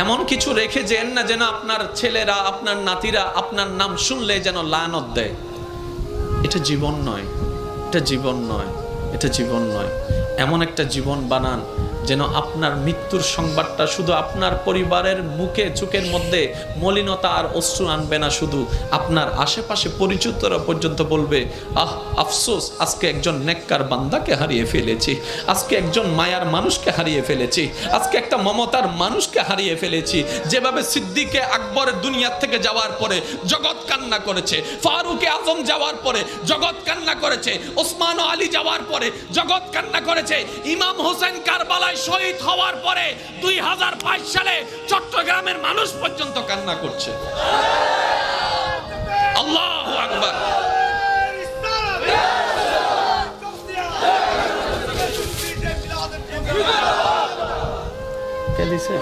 এমন কিছু রেখে যেন না যেন আপনার ছেলেরা, আপনার নাতিরা আপনার নাম শুনলে যেন লানত দেয়। এটা জীবন নয়, এটা জীবন নয়, এটা জীবন নয়। এমন একটা জীবন বানান যেন আপনার মৃত্যুর সংবাদটা শুধু আপনার পরিবারের মুখে চোখের মধ্যে মলিনতা আর অশ্রু আনবে না, শুধু আপনার আশেপাশে পরিচিতরা পর্যন্ত বলবে, আহ আফসোস, আজকে একজন নেককার বান্দাকে হারিয়ে ফেলেছি, আজকে একজন মায়ার মানুষকে হারিয়ে ফেলেছি, আজকে একটা মমতার মানুষকে হারিয়ে ফেলেছি। যেভাবে সিদ্দিকে আকবরের দুনিয়া থেকে যাওয়ার পরে জগৎ কান্না করেছে, ফারুকে আজম যাওয়ার পরে জগৎ কান্না করেছে, ওসমান ও আলী যাওয়ার পরে জগৎ কান্না করেছে, ইমাম হোসেন কারবালায় শহীদ হওয়ার পরে 2022 সালে চট্টগ্রামের মানুষ পর্যন্ত কান্না করছে। আল্লাহু আকবার। কে দিছে?